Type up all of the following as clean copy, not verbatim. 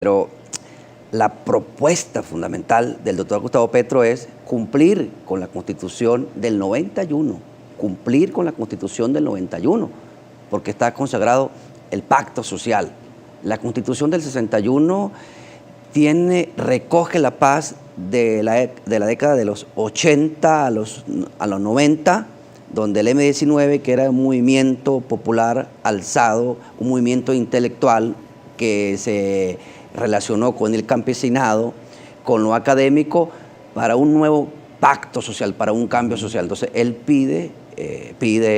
Pero la propuesta fundamental del doctor Gustavo Petro es cumplir con la Constitución del 91, cumplir con la Constitución del 91, porque está consagrado el pacto social. La Constitución del 61 recoge la paz de la década de los 80 a los 90, donde el M-19, que era un movimiento popular alzado, un movimiento intelectual que se relacionó con el campesinado, con lo académico, para un nuevo pacto social, para un cambio social. Entonces, él pide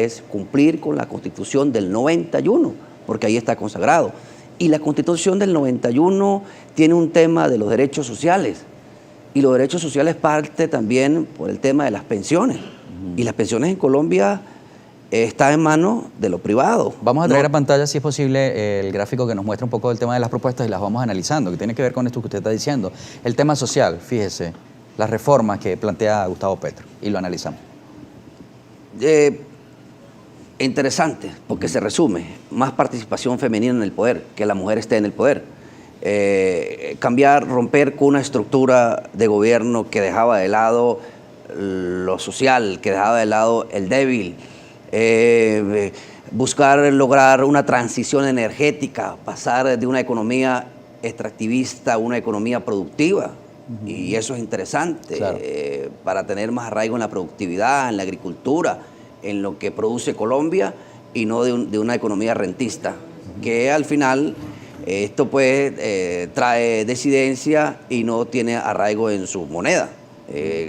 es cumplir con la Constitución del 91, porque ahí está consagrado. Y la Constitución del 91 tiene un tema de los derechos sociales, y los derechos sociales parte también por el tema de las pensiones. Y las pensiones en Colombia están en manos de lo privado. Vamos a traer a pantalla, si es posible, el gráfico que nos muestra un poco del tema de las propuestas y las vamos analizando, que tiene que ver con esto que usted está diciendo. El tema social, fíjese, las reformas que plantea Gustavo Petro, y lo analizamos. Interesante, porque se resume, más participación femenina en el poder, que la mujer esté en el poder. Romper con una estructura de gobierno que dejaba de lado lo social, que dejaba de lado el débil, buscar lograr una transición energética, pasar de una economía extractivista a una economía productiva. Y eso es interesante, claro, para tener más arraigo en la productividad, en la agricultura, en lo que produce Colombia, y no de una economía rentista, que al final esto pues trae disidencia y no tiene arraigo en su moneda.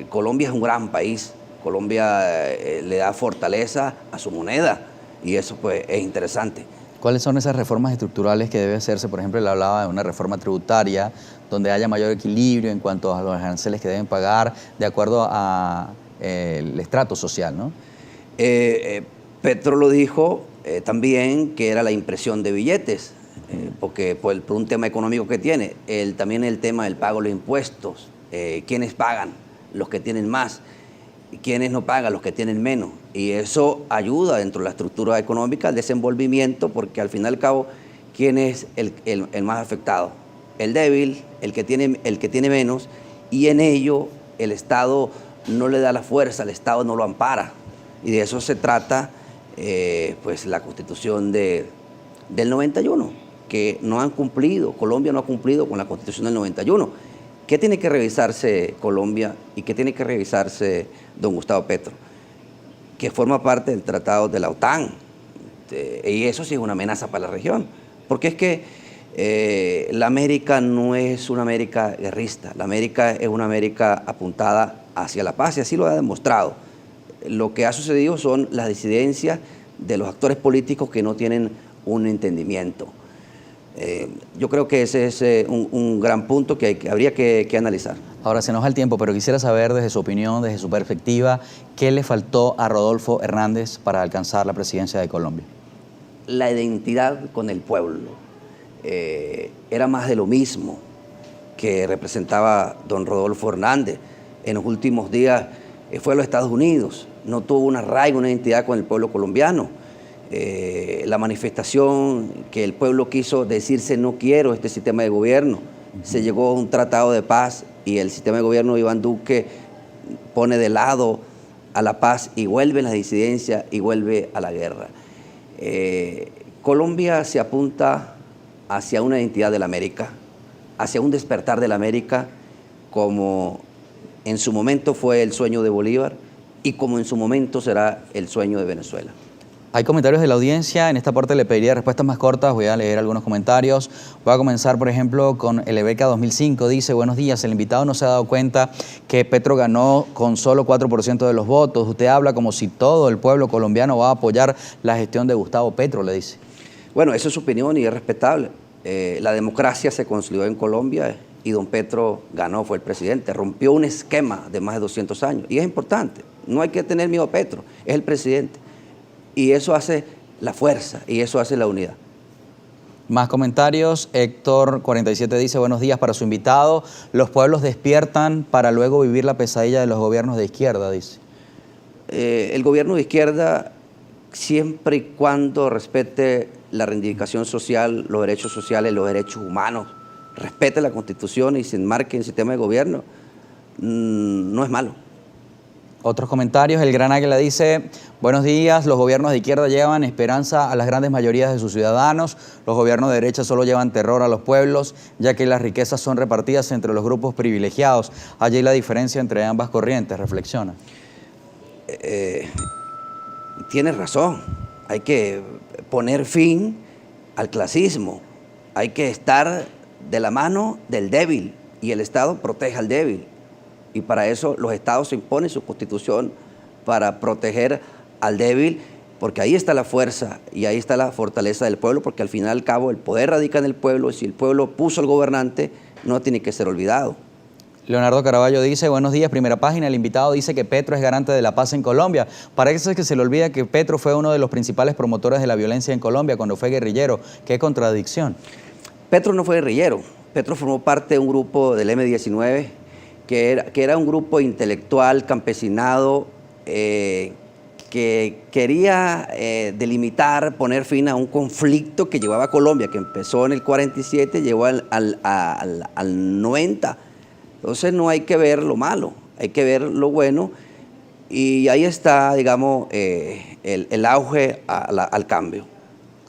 Colombia es un gran país, Colombia le da fortaleza a su moneda, y eso pues es interesante. ¿Cuáles son esas reformas estructurales que debe hacerse? Por ejemplo, él hablaba de una reforma tributaria donde haya mayor equilibrio en cuanto a los aranceles que deben pagar de acuerdo a el estrato social, ¿no? Petro lo dijo también, que era la impresión de billetes, porque por un tema económico que tiene, también el tema del pago de los impuestos, quiénes pagan, los que tienen más, quiénes no pagan, los que tienen menos, y eso ayuda dentro de la estructura económica al desenvolvimiento, porque al fin y al cabo, ¿quién es el más afectado? El débil, el que tiene menos, y en ello el Estado no le da la fuerza, el Estado no lo ampara, y de eso se trata pues la Constitución del 91, que no han cumplido, Colombia no ha cumplido con la Constitución del 91. ¿Qué tiene que revisarse Colombia y qué tiene que revisarse don Gustavo Petro? Que forma parte del tratado de la OTAN, y eso sí es una amenaza para la región, porque es que la América no es una América guerrista, la América es una América apuntada hacia la paz, y así lo ha demostrado. Lo que ha sucedido son las disidencias de los actores políticos que no tienen un entendimiento. Yo creo que ese es un gran punto que habría que analizar. Ahora se nos va el tiempo, pero quisiera saber desde su opinión, desde su perspectiva, ¿qué le faltó a Rodolfo Hernández para alcanzar la presidencia de Colombia? La identidad con el pueblo. Era más de lo mismo que representaba don Rodolfo Hernández. En los últimos días fue a los Estados Unidos, no tuvo un arraigo, una identidad con el pueblo colombiano. La manifestación que el pueblo quiso decirse no quiero este sistema de gobierno, se llegó a un tratado de paz y el sistema de gobierno de Iván Duque pone de lado a la paz y vuelve a la disidencia y vuelve a la guerra. Colombia se apunta hacia una identidad de la América, hacia un despertar de la América, como en su momento fue el sueño de Bolívar y como en su momento será el sueño de Venezuela. Hay comentarios de la audiencia, en esta parte le pediría respuestas más cortas, voy a leer algunos comentarios. Voy a comenzar, por ejemplo, con el EBECA 2005, dice: buenos días, el invitado no se ha dado cuenta que Petro ganó con solo 4% de los votos. Usted habla como si todo el pueblo colombiano va a apoyar la gestión de Gustavo Petro, le dice. Bueno, esa es su opinión y es respetable. La democracia se consolidó en Colombia y don Petro ganó, fue el presidente, rompió un esquema de más de 200 años y es importante, no hay que tener miedo a Petro, es el presidente. Y eso hace la fuerza y eso hace la unidad. Más comentarios. Héctor 47 dice: buenos días para su invitado. Los pueblos despiertan para luego vivir la pesadilla de los gobiernos de izquierda, dice. El gobierno de izquierda, siempre y cuando respete la reivindicación social, los derechos sociales, los derechos humanos, respete la Constitución y se enmarque en el sistema de gobierno, no es malo. Otros comentarios, el Gran Águila dice, buenos días, los gobiernos de izquierda llevan esperanza a las grandes mayorías de sus ciudadanos, los gobiernos de derecha solo llevan terror a los pueblos, ya que las riquezas son repartidas entre los grupos privilegiados. Allí la diferencia entre ambas corrientes, reflexiona. Tienes razón, hay que poner fin al clasismo, hay que estar de la mano del débil y el Estado protege al débil. Y para eso los estados se imponen su constitución para proteger al débil, porque ahí está la fuerza y ahí está la fortaleza del pueblo, porque al final y al cabo el poder radica en el pueblo y si el pueblo puso al gobernante no tiene que ser olvidado. Leonardo Caraballo dice, buenos días, primera página, el invitado dice que Petro es garante de la paz en Colombia. Parece que se le olvida que Petro fue uno de los principales promotores de la violencia en Colombia cuando fue guerrillero. ¡Qué contradicción! Petro no fue guerrillero, Petro formó parte de un grupo del M-19 que era un grupo intelectual, campesinado, que quería delimitar, poner fin a un conflicto que llevaba a Colombia, que empezó en el 47, llegó al 90. Entonces no hay que ver lo malo, hay que ver lo bueno y ahí está, digamos, el auge al cambio.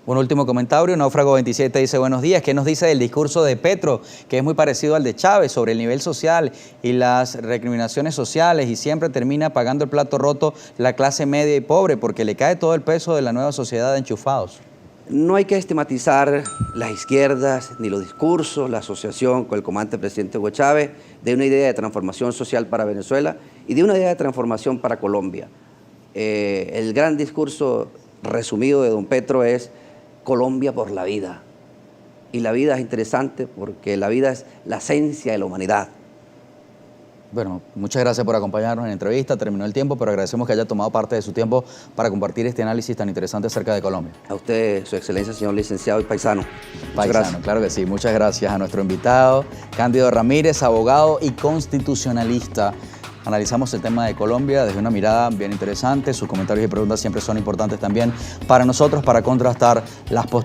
Un último comentario, Náufrago 27 dice, buenos días, ¿qué nos dice del discurso de Petro, que es muy parecido al de Chávez, sobre el nivel social y las recriminaciones sociales y siempre termina pagando el plato roto la clase media y pobre porque le cae todo el peso de la nueva sociedad de enchufados? No hay que estigmatizar las izquierdas ni los discursos, la asociación con el comandante presidente Hugo Chávez de una idea de transformación social para Venezuela y de una idea de transformación para Colombia. El gran discurso resumido de don Petro es Colombia por la vida. Y la vida es interesante porque la vida es la esencia de la humanidad. Bueno, muchas gracias por acompañarnos en la entrevista. Terminó el tiempo, pero agradecemos que haya tomado parte de su tiempo para compartir este análisis tan interesante acerca de Colombia. A usted, su excelencia, señor licenciado y paisano. Paisano, claro que sí. Muchas gracias a nuestro invitado, Cándido Ramírez, abogado y constitucionalista. Analizamos el tema de Colombia desde una mirada bien interesante. Sus comentarios y preguntas siempre son importantes también para nosotros, para contrastar las posturas.